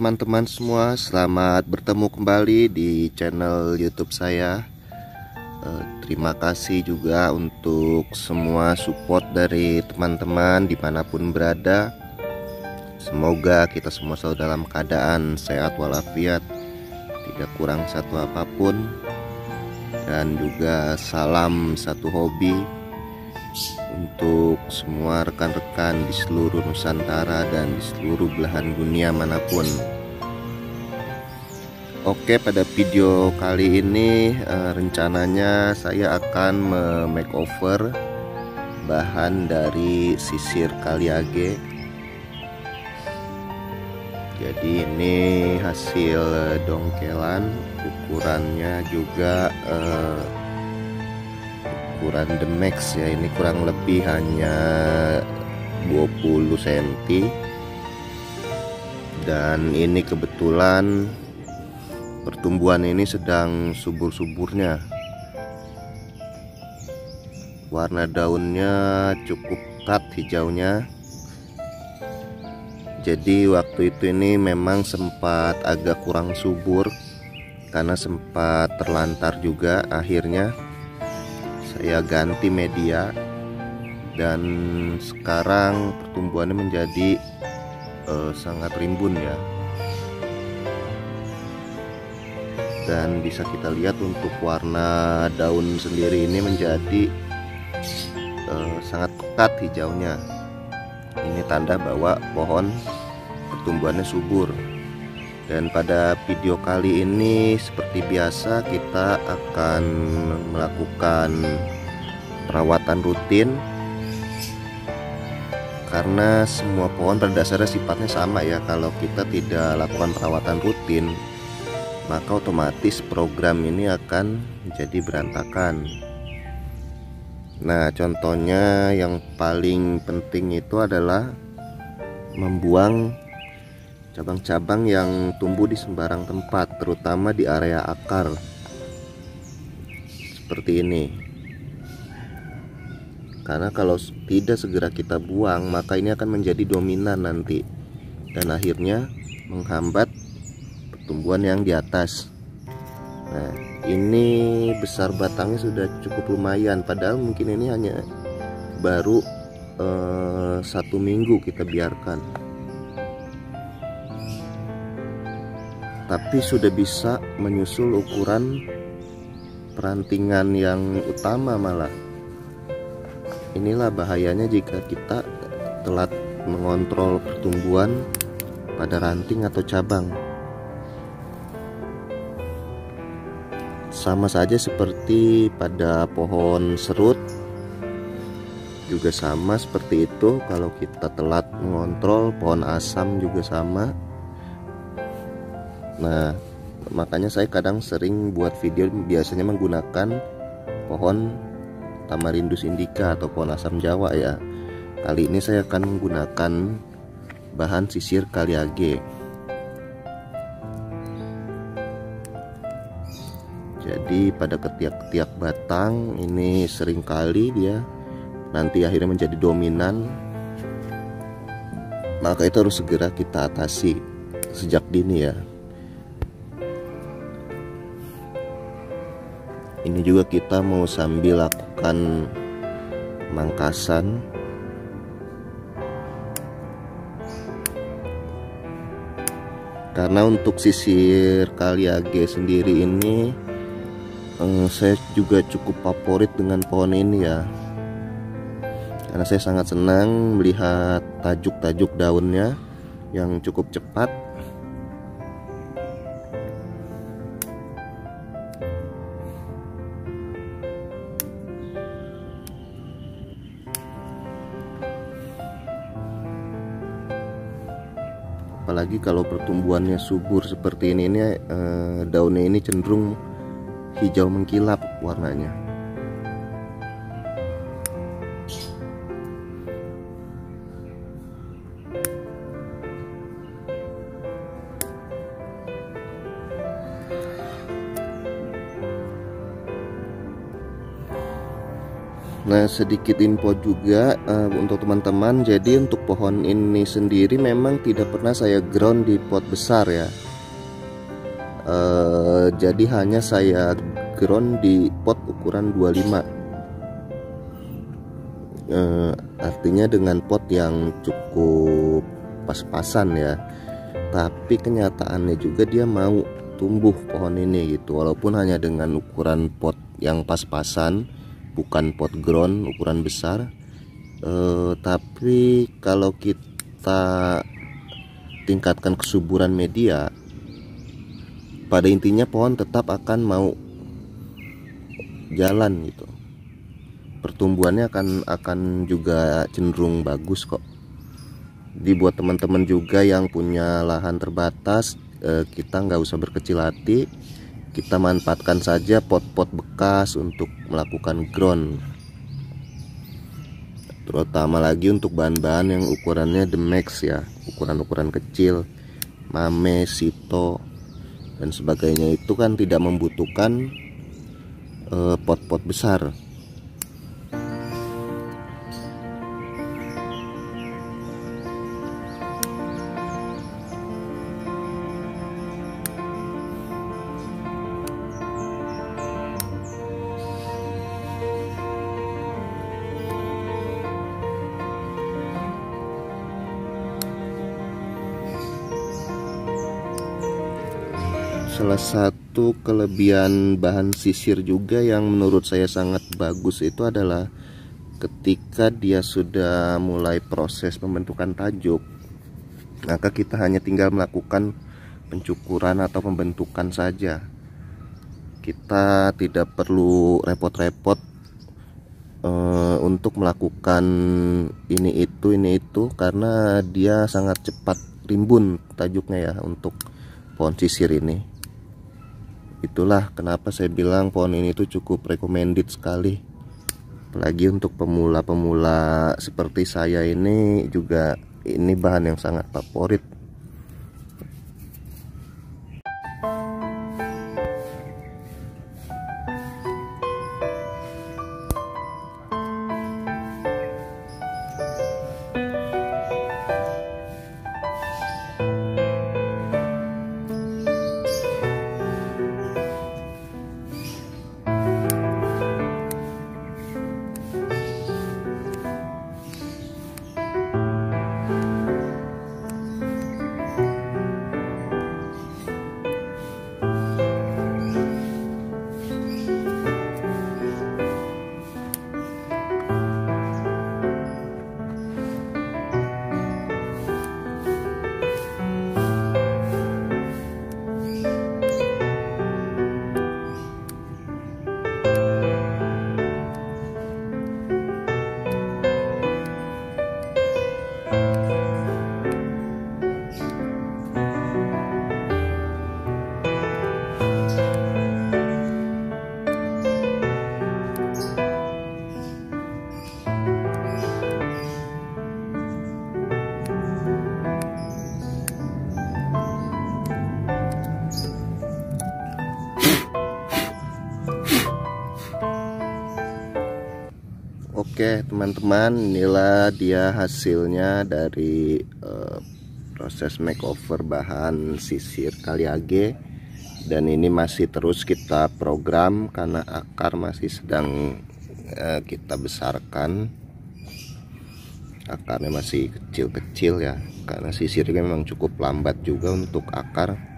teman-teman semua, selamat bertemu kembali di channel YouTube saya. Terima kasih juga untuk semua support dari teman-teman dimanapun berada. Semoga kita semua selalu dalam keadaan sehat walafiat, tidak kurang satu apapun. Dan juga salam satu hobi untuk semua rekan-rekan di seluruh Nusantara dan di seluruh belahan dunia manapun. Oke, pada video kali ini rencananya saya akan makeover bahan dari sisir Kaliage. Jadi ini hasil dongkelan, ukurannya juga ukuran The Max ya, ini kurang lebih hanya 20 cm. Dan ini kebetulan pertumbuhan ini sedang subur-suburnya. Warna daunnya cukup pekat hijaunya. Jadi waktu itu ini memang sempat agak kurang subur karena sempat terlantar juga. Akhirnya saya ganti media dan sekarang pertumbuhannya menjadi sangat rimbun ya. Dan bisa kita lihat untuk warna daun sendiri ini menjadi sangat pekat hijaunya. Ini tanda bahwa pohon pertumbuhannya subur. Dan pada video kali ini seperti biasa kita akan melakukan perawatan rutin, karena semua pohon pada dasarnya sifatnya sama ya. Kalau kita tidak lakukan perawatan rutin, maka otomatis program ini akan menjadi berantakan. Nah, contohnya yang paling penting itu adalah membuang cabang-cabang yang tumbuh di sembarang tempat, terutama di area akar seperti ini. Karena kalau tidak segera kita buang, maka ini akan menjadi dominan nanti dan akhirnya menghambat pertumbuhan yang di atas. Nah, ini besar batangnya sudah cukup lumayan, padahal mungkin ini hanya baru 1 minggu kita biarkan, tapi sudah bisa menyusul ukuran perantingan yang utama malah. Inilah bahayanya jika kita telat mengontrol pertumbuhan pada ranting atau cabang. Sama saja seperti pada pohon serut, juga sama seperti itu. Kalau kita telat mengontrol pohon asam juga sama. Nah, makanya saya kadang sering buat video biasanya menggunakan pohon Tamarindus indica atau pohon asam Jawa ya. Kali ini saya akan menggunakan bahan sisir Kaliage. Jadi pada ketiak-ketiak batang ini seringkali dia nanti akhirnya menjadi dominan. Maka itu harus segera kita atasi sejak dini ya. Ini juga kita mau sambil lakukan mangkasan. Karena untuk sisir Kaliage sendiri ini saya juga cukup favorit dengan pohon ini ya. Karena saya sangat senang melihat tajuk-tajuk daunnya yang cukup cepat. Apalagi kalau pertumbuhannya subur seperti ini daunnya ini cenderung hijau mengkilap warnanya. Nah, sedikit info juga untuk teman-teman. Jadi untuk pohon ini sendiri memang tidak pernah saya ground di pot besar ya. Jadi hanya saya ground di pot ukuran 25. Artinya dengan pot yang cukup pas-pasan ya. Tapi kenyataannya juga dia mau tumbuh pohon ini gitu, walaupun hanya dengan ukuran pot yang pas-pasan, bukan pot ground ukuran besar. Tapi kalau kita tingkatkan kesuburan media, pada intinya pohon tetap akan mau jalan gitu. Pertumbuhannya akan juga cenderung bagus kok. Dibuat teman-teman juga yang punya lahan terbatas, kita nggak usah berkecil hati, kita manfaatkan saja pot-pot bekas untuk melakukan ground, terutama lagi untuk bahan-bahan yang ukurannya the max ya, ukuran-ukuran kecil, mame, sito dan sebagainya, itu kan tidak membutuhkan pot-pot besar. Salah satu kelebihan bahan sisir juga yang menurut saya sangat bagus itu adalah ketika dia sudah mulai proses pembentukan tajuk, maka kita hanya tinggal melakukan pencukuran atau pembentukan saja. Kita tidak perlu repot-repot untuk melakukan ini itu karena dia sangat cepat rimbun tajuknya ya untuk pohon sisir ini. Itulah kenapa saya bilang pohon ini tuh cukup recommended sekali, apalagi untuk pemula-pemula seperti saya ini juga ini bahan yang sangat favorit. Oke teman-teman, inilah dia hasilnya dari proses makeover bahan sisir Kaliage. Dan ini masih terus kita program karena akar masih sedang kita besarkan. Akarnya masih kecil-kecil ya, karena sisirnya memang cukup lambat juga untuk akar.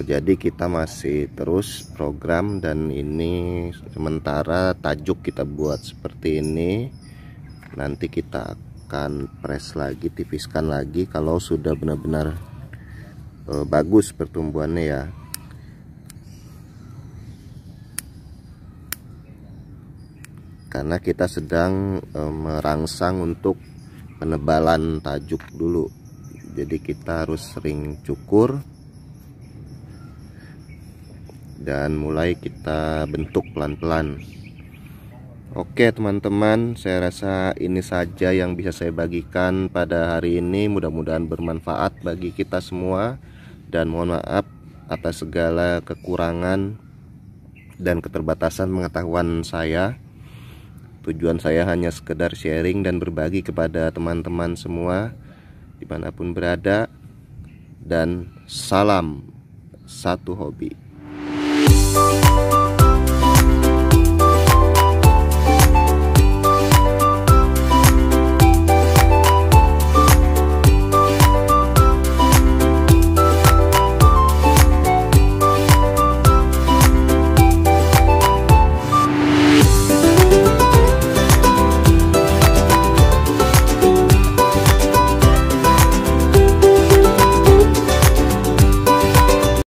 Jadi kita masih terus program, dan ini sementara tajuk kita buat seperti ini. Nanti kita akan press lagi, tipiskan lagi kalau sudah benar-benar bagus pertumbuhannya ya. Karena kita sedang merangsang untuk penebalan tajuk dulu, jadi kita harus sering cukur dan mulai kita bentuk pelan-pelan. Oke teman-teman, saya rasa ini saja yang bisa saya bagikan pada hari ini. Mudah-mudahan bermanfaat bagi kita semua, dan mohon maaf atas segala kekurangan dan keterbatasan pengetahuan saya. Tujuan saya hanya sekedar sharing dan berbagi kepada teman-teman semua dimanapun berada. Dan salam satu hobi.